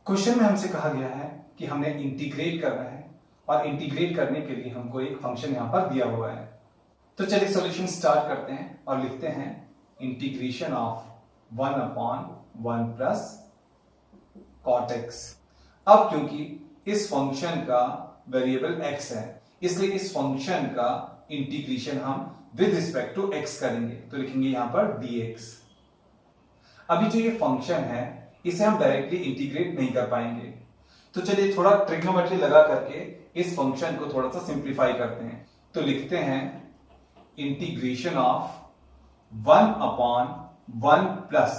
Question में हमसे कहा गया है कि हमने इंटीग्रेट करना है और इंटीग्रेट करने के लिए हमको एक फंक्शन यहां पर दिया हुआ है। तो चलिए सॉल्यूशन स्टार्ट करते हैं और लिखते हैं integration of 1/1 plus cot x। अब क्योंकि इस फंक्शन का वेरिएबल x है इसलिए इस फंक्शन का इंटीग्रेशन हम विद रिस्पेक्ट टू x करेंगे, तो लिखेंगे यहां पर dx। अभी जो ये फंक्शन है इसे हम डायरेक्टली इंटीग्रेट नहीं कर पाएंगे, तो चलिए थोड़ा ट्रिग्नोमेट्री लगा करके इस फंक्शन को थोड़ा सा सिंप्लीफाई करते हैं। तो लिखते हैं इंटीग्रेशन ऑफ 1/1 प्लस,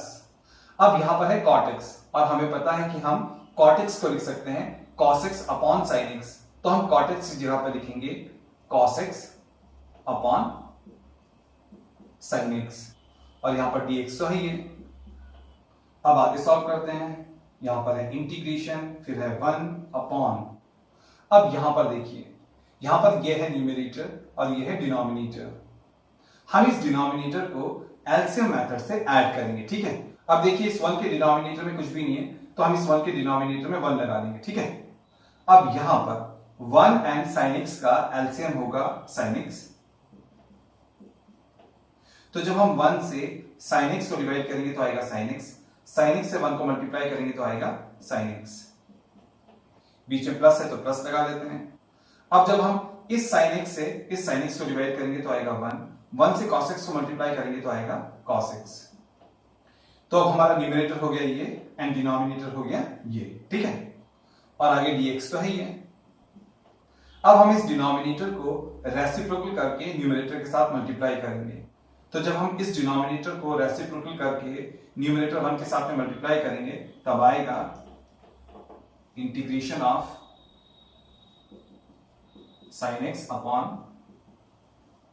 अब यहां पर है cot x और हमें पता है कि हम cot x को लिख सकते हैं cos x upon sin x, तो हम cot x की जगह पर लिखेंगे cos x upon sin x और यहां पर dx तो है ये। अब आगे सॉल्व करते हैं, यहां पर है इंटीग्रेशन, फिर है 1/, अब यहां पर देखिए यहां पर ये है न्यूमरेटर और ये है डिनोमिनेटर। हम इस डिनोमिनेटर को एलसीएम मेथड से ऐड करेंगे, ठीक है। अब देखिए इस 1 के डिनोमिनेटर में कुछ भी नहीं है तो हम इस 1 के डिनोमिनेटर में 1 लगा देंगे, ठीक है। अब यहां पर 1 एंड sin x का एलसीएम होगा sin x, तो जब हम 1 से sin x को डिवाइड करेंगे तो आएगा sin x, sin x से 1 को मल्टीप्लाई करेंगे तो आएगा sin x, बीच में प्लस है तो प्लस लगा लेते हैं। अब जब हम इस sin x से इस sin x को डिवाइड करेंगे तो आएगा 1 से cos x को मल्टीप्लाई करेंगे तो आएगा cos x। तो अब हमारा न्यूमरेटर हो गया ये एंड डिनोमिनेटर हो गया ये, ठीक है। और आगे dx तो है ही है। अब हम इस डिनोमिनेटर को रेसिप्रोकल करके न्यूमरेटर के साथ मल्टीप्लाई करेंगे, तो जब हम इस डिनोमिनेटर को रेसिप्रोकल करके न्यूमरेटर 1 के साथ में मल्टीप्लाई करेंगे तब आएगा integration of sin x upon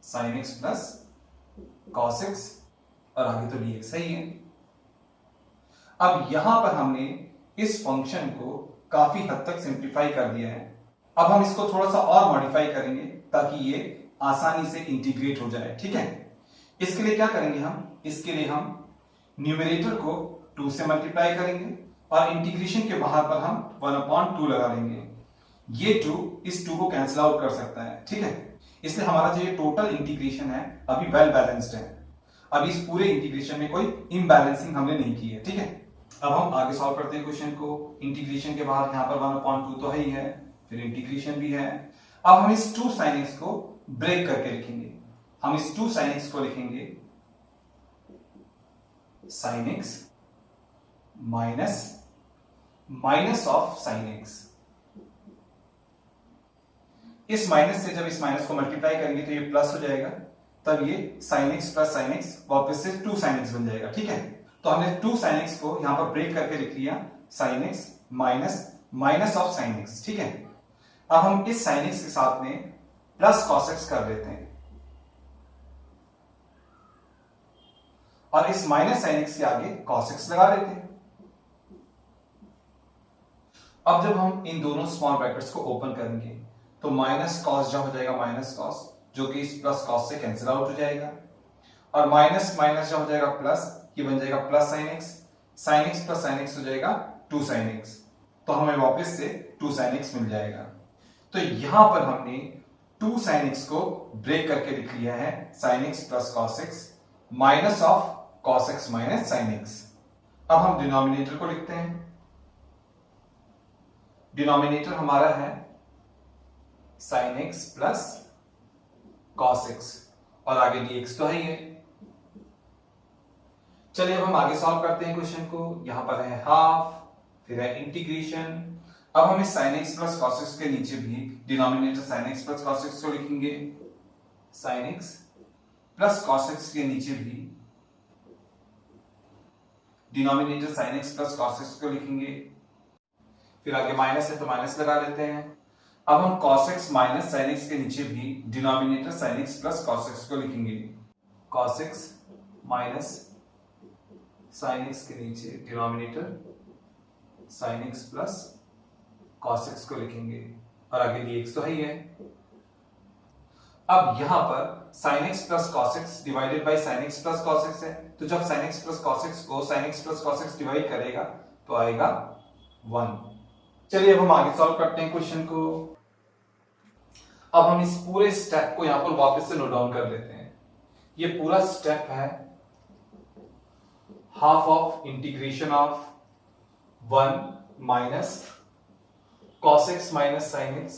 sin x plus cos x और आगे तो dx है ही है। अब यहां पर हमने इस फंक्शन को काफी हद तक सिंप्लीफाई कर दिया है। अब हम इसको थोड़ा सा और मॉडिफाई करेंगे ताकि ये आसानी से इंटीग्रेट हो जाए, ठीक है। इसके लिए क्या करेंगे हम, इसके लिए हम न्यूमरेटर को 2 से मल्टीप्लाई करेंगे और इंटीग्रेशन के बाहर पर हम 1/2 लगा लेंगे। ये 2 इस 2 को कैंसिल आउट कर सकता है, ठीक है। इसलिए हमारा जो ये टोटल इंटीग्रेशन है अभी वेल बैलेंस्ड है, अभी इस पूरे इंटीग्रेशन में कोई इम्बैलेंसिंग हमने नहीं की है, ठीक है। अब हम आगे सॉल्व करते हैं क्वेश्चन को। इंटीग्रेशन के बाहर यहां पर 1/2 तो है ही है, फिर इंटीग्रेशन भी है। अब हम इस 2 sin x को ब्रेक करके लिखेंगे, हम इस 2 sin x को लिखेंगे sin x minus of sin x। इस माइनस से जब इस माइनस को मल्टीप्लाई करेंगे तो ये प्लस हो जाएगा, तब ये sin x plus sin x वापस से 2 sin x बन जाएगा, ठीक है। तो हमने 2 sin x को यहां पर ब्रेक करके लिख लिया sin x minus of sin x, ठीक है। अब हम इस sin x के साथ में प्लस cos x कर देते हैं और इस माइनस sin x के आगे cos x लगा देते हैं। अब जब हम इन दोनों स्मॉल ब्रैकेट्स को ओपन करेंगे तो माइनस cos जो हो जाएगा माइनस cos, जो कि इस प्लस cos से कैंसिल आउट हो जाएगा, और माइनस माइनस जो हो जाएगा प्लस, ये बन जाएगा plus sin x plus sin x हो जाएगा 2 sin x, तो हमें वापस से 2 sin x मिल जाएगा। तो यहां पर हमने 2 sin x को ब्रेक करके लिख लिया है sin x plus cos x minus of cos x minus sin x। अब हम डिनोमिनेटर को लिखते हैं, डिनोमिनेटर हमारा है sin x plus cos x और आगे dx तो है ही है। चलिए अब हम आगे सॉल्व करते हैं क्वेश्चन को। यहां पर है हाफ, फिर है इंटीग्रेशन। अब हम इस sin x plus cos x के नीचे भी denominator sin x plus cos x को लिखेंगे, sin x plus cos x के नीचे भी denominator sin x plus cos x को लिखेंगे, फिर आगे माइनस है तो माइनस लगा लेते हैं। अब हम cos x minus sin x के नीचे भी denominator sin x plus cos x को लिखेंगे, cos x minus sin x के नीचे denominator sin x plus cos x को लिखेंगे और आगे dx तो है ही है। अब यहां पर sin x plus cos x divided by sin x plus cos x है, तो जब sin x plus cos x को sin x plus cos x divide करेगा तो आएगा 1। चलिए अब हम आगे सॉल्व करते हैं क्वेश्चन को। अब हम इस पूरे स्टेप को यहां पर वापस से नोट डाउन कर लेते हैं। ये पूरा स्टेप है half of integration of 1 minus cos x minus sin x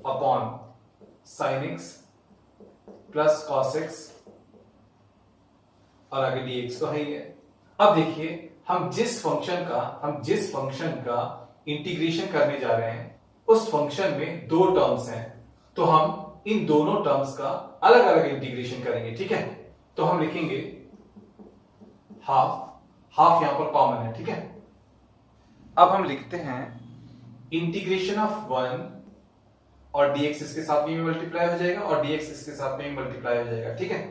upon sin x plus cos x और आगे dx तो है ही है। अब देखिए हम जिस फंक्शन का इंटीग्रेशन करने जा रहे हैं उस फंक्शन में दो टर्म्स हैं, तो हम इन दोनों टर्म्स का अलग अलग इंटीग्रेशन करेंगे। ठीक है, तो हम लिखेंगे हाफ यहां पर कॉमन है। ठीक है, अब हम लिखते हैं इंटीग्रेशन ऑफ 1 और dx इसके साथ में भी मल्टीप्लाई हो जाएगा और dx इसके साथ में भी मल्टीप्लाई हो जाएगा। ठीक है,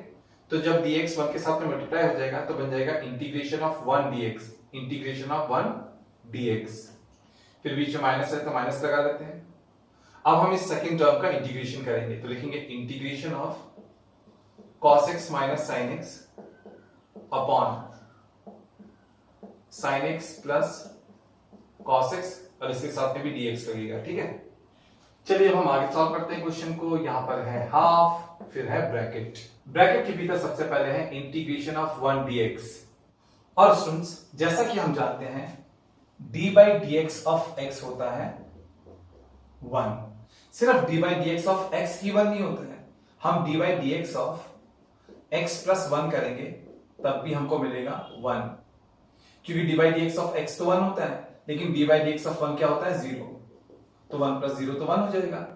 तो जब dx 1 के साथ में मल्टीप्लाई हो जाएगा तो बन जाएगा integration of 1 dx, integration of 1 dx। फिर बीच में माइनस है तो माइनस लगा देते हैं। अब हम इस सेकंड टर्म का इंटीग्रेशन करेंगे, तो लिखेंगे integration of cos x minus sin x upon sin x plus cos x और इसके साथ में भी dx लगेगा। ठीक है, चलिए अब हम आगे सॉल्व करते हैं क्वेश्चन को। यहां पर है हाफ, फिर है ब्रैकेट। ब्रैकेट के भीतर सबसे पहले है इंटीग्रेशन ऑफ 1 dx। और स्टूडेंट्स जैसा कि हम जानते हैं d by dx of x होता है 1। सिर्फ d by dx of x ही 1 नहीं होता है, हम d by dx of x plus 1 करेंगे तब भी हमको मिलेगा 1, क्योंकि d by dx of x तो 1 होता है, लेकिन d by dx ऑफ 1 क्या होता है 0, तो 1 प्लस 0 तो 1 हो जाएगा,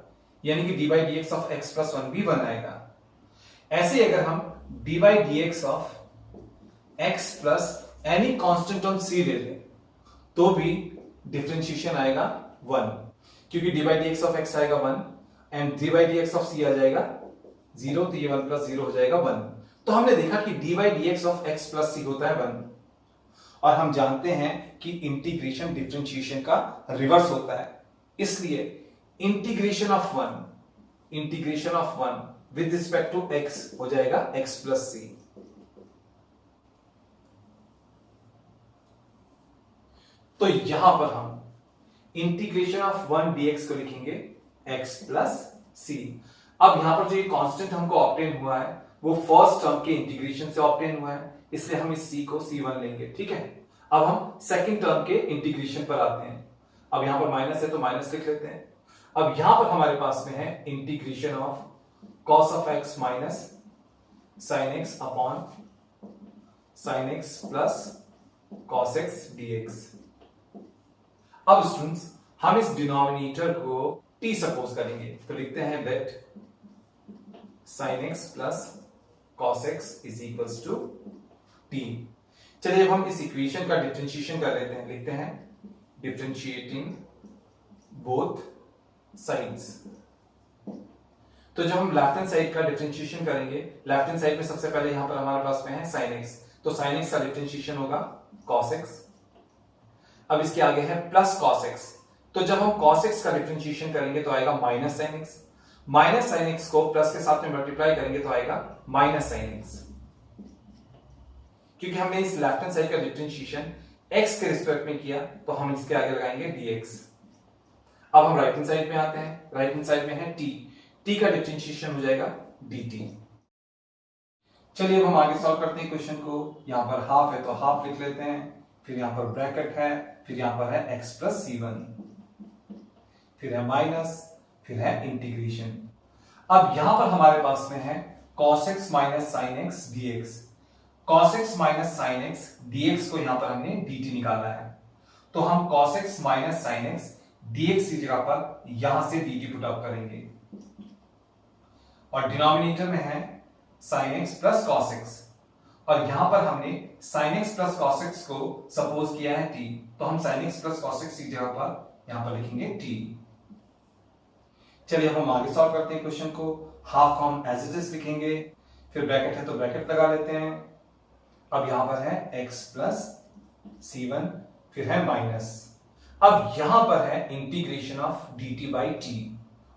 यानी कि d by dx of x plus 1 भी 1 आएगा। ऐसे ही अगर हम d by dx of x plus any constant on c ले लें तो भी डिफरेंशिएशन आएगा 1, क्योंकि d by dx of x आएगा 1 and d by dx of c आ जाएगा 0, तो ये 1 प्लस 0 हो जाएगा 1। तो हमने देखा कि d by dx of x plus c होता है 1, और हम जानते हैं कि इंटीग्रेशन डिफरेंशिएशन का रिवर्स होता है, इसलिए integration of 1 with respect to x हो जाएगा x प्लस c। तो यहां पर हम इंटीग्रेशन ऑफ 1 dx को लिखेंगे x प्लस c। अब यहां पर जो ये कांस्टेंट हमको ऑब्टेन हुआ है वो फर्स्ट टर्म के इंटीग्रेशन से ऑब्टेन हुआ है, इसलिए हम इस c को c1 लेंगे। ठीक है, अब हम सेकंड टर्म के इंटीग्रेशन पर आते हैं। अब यहां पर माइनस है तो माइनस लिख लेते हैं। अब यहां पर हमारे पास में है integration of cos of x minus sin x upon sin x plus cos x dx। अब स्टूडेंट्स हम इस डिनोमिनेटर को t सपोज करेंगे, तो लिखते हैं that sin x plus cos x is equals to t। चलिए अब हम इस इक्वेशन का डिफरेंशिएशन कर लेते हैं, लिखते हैं डिफरेंशिएटिंग बोथ साइड्स। तो जब हम लेफ्ट हैंड साइड का डिफरेंशिएशन करेंगे, लेफ्ट हैंड साइड में सबसे पहले यहां पर हमारे पास में है sin x, तो sin x का डिफरेंशिएशन होगा cos x। अब इसके आगे है प्लस cos x, तो जब हम cos x का डिफरेंशिएशन करेंगे तो आएगा minus sin x, minus sin x को प्लस के साथ में मल्टीप्लाई करेंगे तो आएगा माइनस sin x, क्योंकि हमने इस लेफ्ट हैंड साइड का डिफरेंशिएशन x के रिस्पेक्ट में किया तो हम इसके आगे लगाएंगे dx। अब हम राइट हैंड साइड में आते हैं, राइट हैंड साइड में है t का डिफरेंशिएशन हो जाएगा dt। चलिए अब हम आगे सॉल्व करते हैं क्वेश्चन को। यहां पर हाफ है तो हाफ लिख लेते हैं, फिर यहां पर ब्रैकेट है, फिर यहां पर है x प्लस c1, फिर है माइनस, फिर है इंटीग्रेशन। अब यहां पर हमारे पास में है cos x minus sin x dx। cos x minus sin x dx को यहां पर हमने dt निकाला है, तो हम cos x minus sin x dx की जगह पर यहां से dt पुट अप करेंगे, और डिनोमिनेटर में है sin x plus cos x, और यहां पर हमने sin x plus cos x को सपोज किया है t, तो हम sin x plus cos x की जगह पर यहां पर लिखेंगे t। चलिए अब हम आगे सॉल्व करते हैं क्वेश्चन को। हाफ हम एज इट इज लिखेंगे, फिर ब्रैकेट है तो ब्रैकेट लगा लेते हैं। अब यहां पर है x प्लस c1, फिर है माइनस। अब यहां पर है integration of dt by t,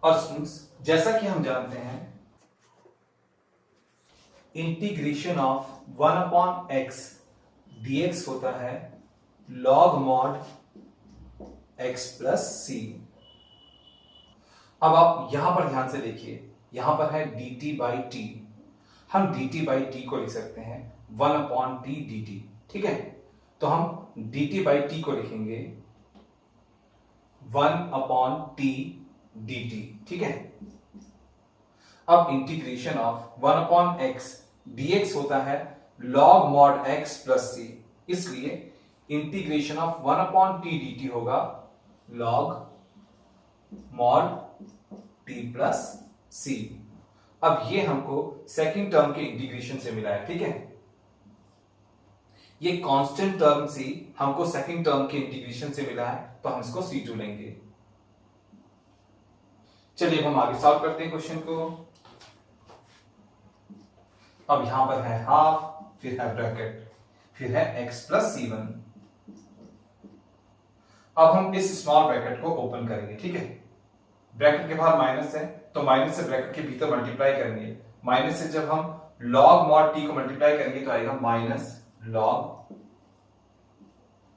और स्टूडेंट्स जैसा कि हम जानते हैं integration of 1 upon x dx होता है log mod x प्लस सी। अब आप यहां पर ध्यान से देखिए, यहां पर है dt बाई टी, हम dt बाई टी को लिख सकते हैं 1 अपॉन टी dt, ठीक है। तो हम dt बाई टी को लिखेंगे 1 अपॉन टी dt, ठीक है। अब integration of 1 upon x dx होता है log mod x प्लस सी, इसलिए integration of 1 upon T dt होगा log mod t प्लस सी। अब ये हमको सेकंड टर्म के इंटीग्रेशन से मिला है, ठीक है। ये कांस्टेंट टर्म सी हमको सेकंड टर्म के इंटीग्रेशन से मिला है, तो हम इसको C2 लेंगे। चलिए अब हम आगे सॉल्व करते हैं क्वेश्चन को। अब यहां पर है हाफ, फिर है ब्रैकेट, फिर है x प्लस C1। अब हम इस स्मॉल ब्रैकेट को ओपन करेंगे, ठीक है। ब्रैकेट के बाहर माइनस है, तो माइनस से ब्रैकेट के भीतर मल्टीप्लाई करेंगे। माइनस से जब हम log mod t को मल्टीप्लाई करेंगे तो आएगा minus log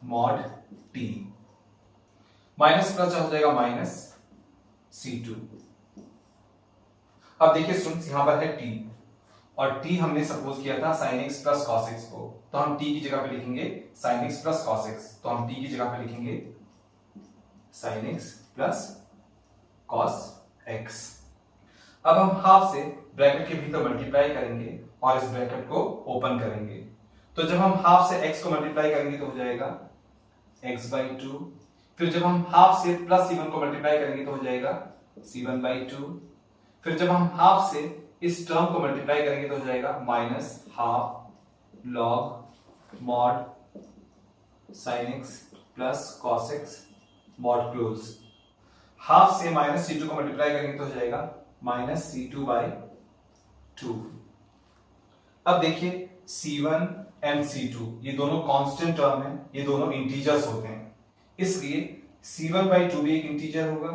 mod t, minus plus हो जाएगा माइनस C2। अब देखिए स्टूडेंट्स, यहां पर है t, और t हमने सपोज किया था sin x plus cos x को, तो हम t की जगह पे लिखेंगे sin x plus cos x। तो हम t की जगह पे लिखेंगे sin x plus cos x। अब हम हाफ से ब्रैकेट के भीतर मल्टीप्लाई करेंगे और इस ब्रैकेट को ओपन करेंगे। तो जब हम हाफ से x को मल्टीप्लाई करेंगे तो हो जाएगा x बाई 2। फिर जब हम हाफ से प्लस C1 को मल्टीप्लाई करेंगे तो हो जाएगा C1 बाई 2। फिर जब हम हाफ से इस टर्म को मल्टीप्लाई करेंगे तो हो जाएगा minus half log mod sin x plus cos x mod close. Half से माइनस C2 को मल्टीप्लाई करेंगे तो हो जाएगा माइनस C2 बाई 2। अब देखिए C1 एंड C2 ये दोनों कांस्टेंट टर्म है, ये दोनों इंटीजर्स होते हैं, इसलिए C1 बाई 2 भी एक इंटीजर होगा,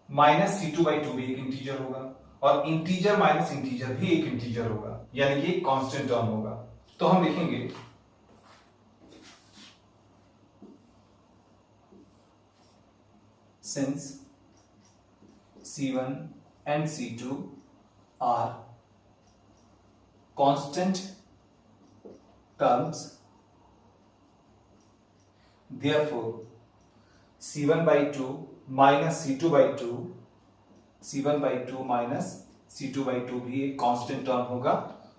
माइनस C2 बाई 2 भी एक इंटीजर होगा, और इंटीजर माइनस इंटीजर भी एक इंटीजर होगा, यानी कि एक कांस्टेंट टर्म होगा। तो हम लिखेंगे since C1 and C2 are constant terms, therefore C1 by 2 minus C2 by 2, C1 by 2 minus C2 by 2 भी एक कांस्टेंट टर्म होगा,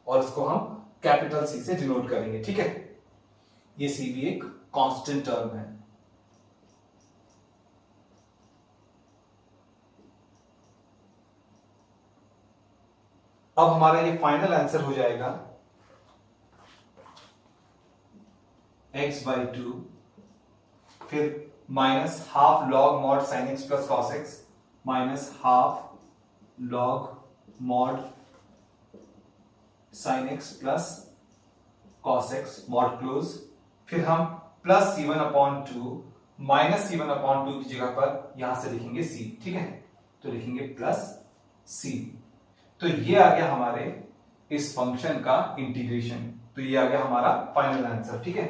और इसको हम कैपिटल C से डिनोट करेंगे, ठीक है। ये C भी एक कांस्टेंट टर्म है। अब हमारा ये फाइनल आंसर हो जाएगा x बाई 2, फिर minus half log mod sine x plus cos x, minus half log mod sine x plus cos x mod close. फिर हम plus C1 upon 2 minus C1 upon 2 की जगह पर यहां से लिखेंगे C, ठीक है। तो लिखेंगे प्लस C। तो ये आ गया हमारे इस फंक्शन का इंटीग्रेशन, तो ये आ गया हमारा फाइनल आंसर, ठीक है।